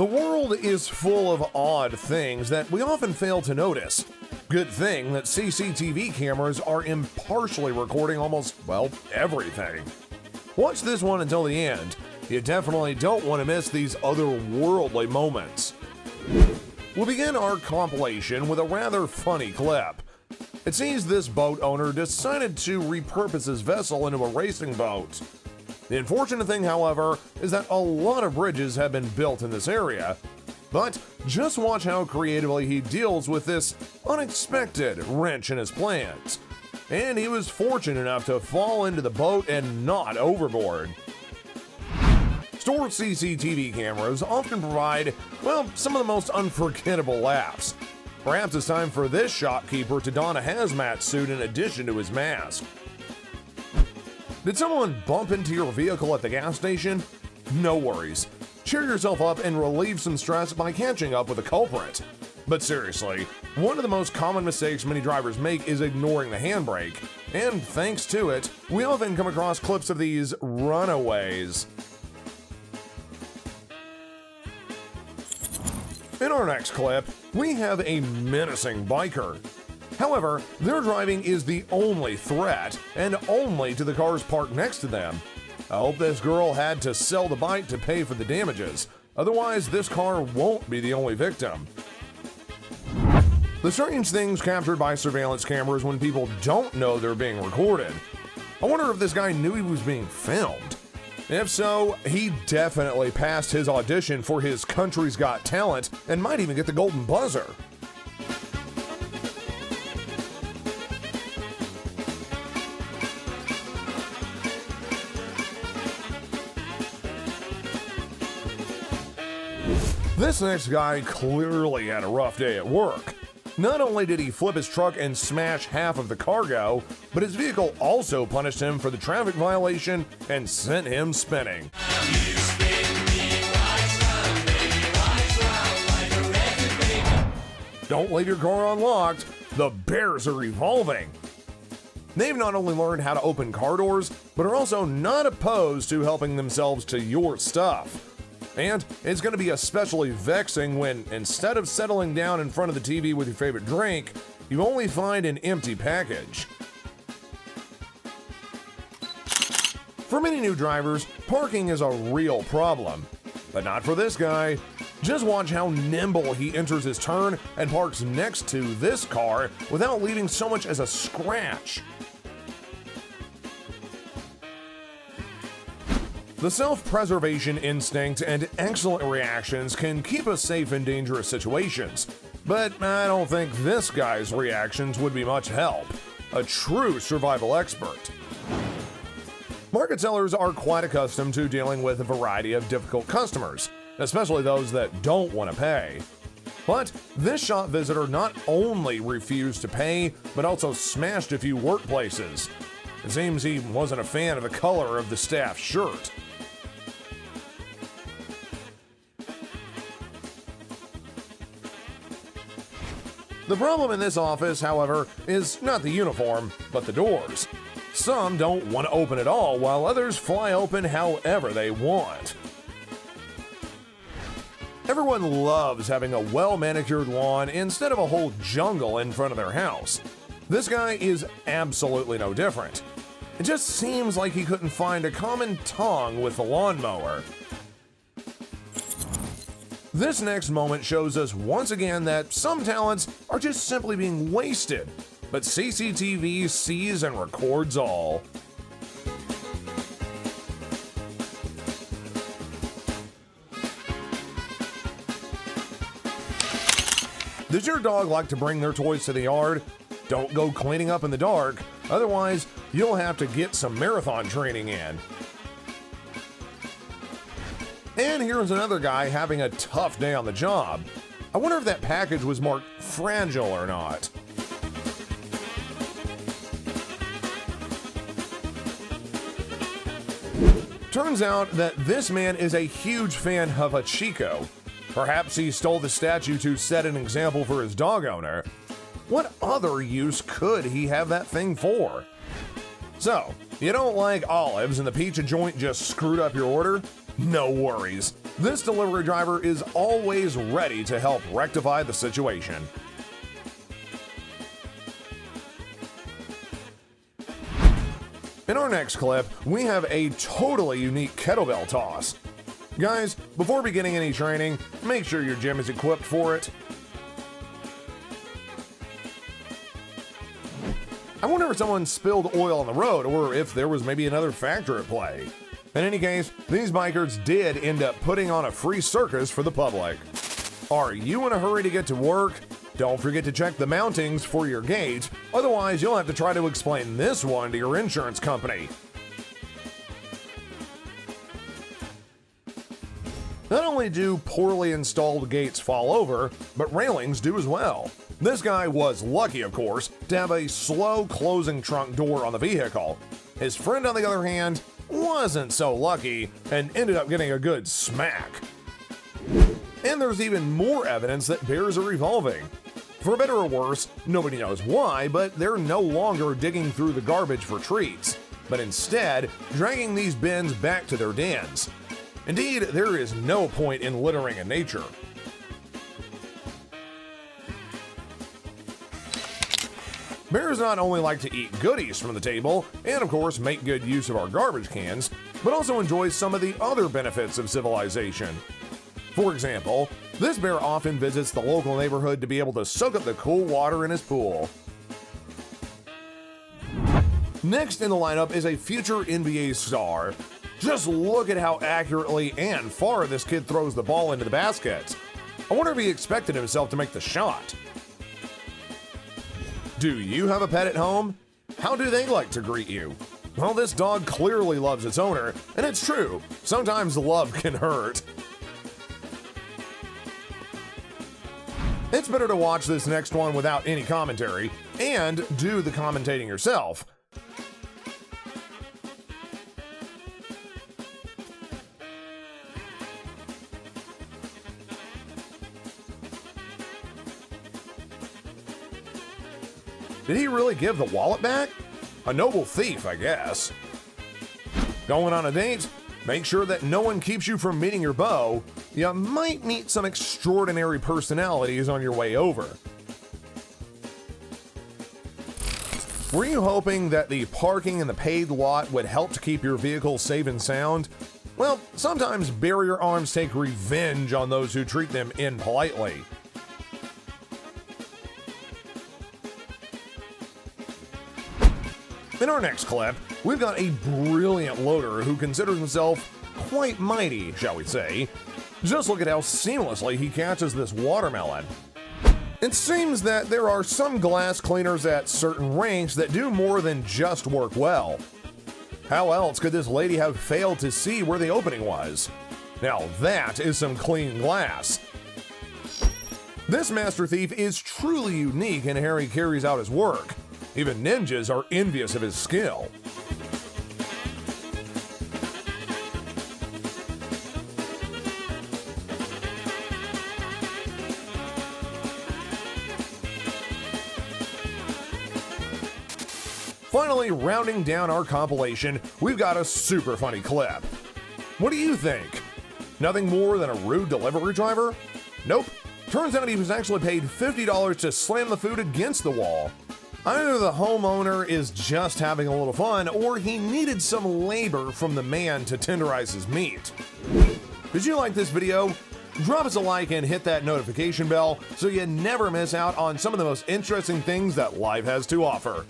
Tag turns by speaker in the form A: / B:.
A: The world is full of odd things that we often fail to notice. Good thing that CCTV cameras are impartially recording almost, well, everything. Watch this one until the end. You definitely don't want to miss these otherworldly moments. We'll begin our compilation with a rather funny clip. It seems this boat owner decided to repurpose his vessel into a racing boat. The unfortunate thing, however, is that a lot of bridges have been built in this area. But just watch how creatively he deals with this unexpected wrench in his plans. And he was fortunate enough to fall into the boat and not overboard. Stored CCTV cameras often provide, well, some of the most unforgettable laughs. Perhaps it's time for this shopkeeper to don a hazmat suit in addition to his mask. Did someone bump into your vehicle at the gas station? No worries. Cheer yourself up and relieve some stress by catching up with the culprit. But seriously, one of the most common mistakes many drivers make is ignoring the handbrake. And thanks to it, we often come across clips of these runaways. In our next clip, we have a menacing biker. However, their driving is the only threat, and only to the cars parked next to them. I hope this girl had to sell the bike to pay for the damages, otherwise this car won't be the only victim. The strange things captured by surveillance cameras when people don't know they're being recorded. I wonder if this guy knew he was being filmed. If so, he definitely passed his audition for his Country's Got Talent and might even get the golden buzzer. This next guy clearly had a rough day at work. Not only did he flip his truck and smash half of the cargo, but his vehicle also punished him for the traffic violation and sent him spinning. Don't leave your car unlocked. The bears are evolving. They've not only learned how to open car doors, but are also not opposed to helping themselves to your stuff. And it's going to be especially vexing when, instead of settling down in front of the TV with your favorite drink, you only find an empty package. For many new drivers, parking is a real problem. But not for this guy. Just watch how nimble he enters his turn and parks next to this car without leaving so much as a scratch. The self-preservation instinct and excellent reactions can keep us safe in dangerous situations, but I don't think this guy's reactions would be much help. A true survival expert. Market sellers are quite accustomed to dealing with a variety of difficult customers, especially those that don't want to pay. But this shop visitor not only refused to pay, but also smashed a few workplaces. It seems he wasn't a fan of the color of the staff shirt. The problem in this office, however, is not the uniform, but the doors. Some don't want to open at all, while others fly open however they want. Everyone loves having a well-manicured lawn instead of a whole jungle in front of their house. This guy is absolutely no different. It just seems like he couldn't find a common tongue with the lawnmower. This next moment shows us once again that some talents are just simply being wasted, but CCTV sees and records all. Does your dog like to bring their toys to the yard? Don't go cleaning up in the dark, otherwise you'll have to get some marathon training in. And here's another guy having a tough day on the job. I wonder if that package was marked fragile or not. Turns out that this man is a huge fan of a Chico. Perhaps he stole the statue to set an example for his dog owner. What other use could he have that thing for? So, you don't like olives and the pizza joint just screwed up your order? No worries. This delivery driver is always ready to help rectify the situation. In our next clip, we have a totally unique kettlebell toss. Guys, before beginning any training, make sure your gym is equipped for it. I wonder if someone spilled oil on the road or if there was maybe another factor at play. In any case, these bikers did end up putting on a free circus for the public. Are you in a hurry to get to work? Don't forget to check the mountings for your gate, otherwise you'll have to try to explain this one to your insurance company. Not only do poorly installed gates fall over, but railings do as well. This guy was lucky, of course, to have a slow closing trunk door on the vehicle. His friend, on the other hand, wasn't so lucky and ended up getting a good smack. And there's even more evidence that bears are evolving. For better or worse, nobody knows why, but they're no longer digging through the garbage for treats, but instead dragging these bins back to their dens. Indeed, there is no point in littering in nature. Bears not only like to eat goodies from the table, and of course make good use of our garbage cans, but also enjoy some of the other benefits of civilization. For example, this bear often visits the local neighborhood to be able to soak up the cool water in his pool. Next in the lineup is a future NBA star. Just look at how accurately and far this kid throws the ball into the basket. I wonder if he expected himself to make the shot. Do you have a pet at home? How do they like to greet you? Well, this dog clearly loves its owner, and it's true, sometimes love can hurt. It's better to watch this next one without any commentary, and do the commentating yourself. Did he really give the wallet back? A noble thief, I guess. Going on a date? Make sure that no one keeps you from meeting your beau. You might meet some extraordinary personalities on your way over. Were you hoping that the parking in the paid lot would help to keep your vehicle safe and sound? Well, sometimes barrier arms take revenge on those who treat them impolitely. In our next clip, we've got a brilliant loader who considers himself quite mighty, shall we say. Just look at how seamlessly he catches this watermelon. It seems that there are some glass cleaners at certain ranks that do more than just work well. How else could this lady have failed to see where the opening was? Now that is some clean glass. This master thief is truly unique in how he carries out his work. Even ninjas are envious of his skill. Finally, rounding down our compilation, we've got a super funny clip. What do you think? Nothing more than a rude delivery driver? Nope. Turns out he was actually paid $50 to slam the food against the wall. Either the homeowner is just having a little fun, or he needed some labor from the man to tenderize his meat. Did you like this video? Drop us a like and hit that notification bell so you never miss out on some of the most interesting things that life has to offer.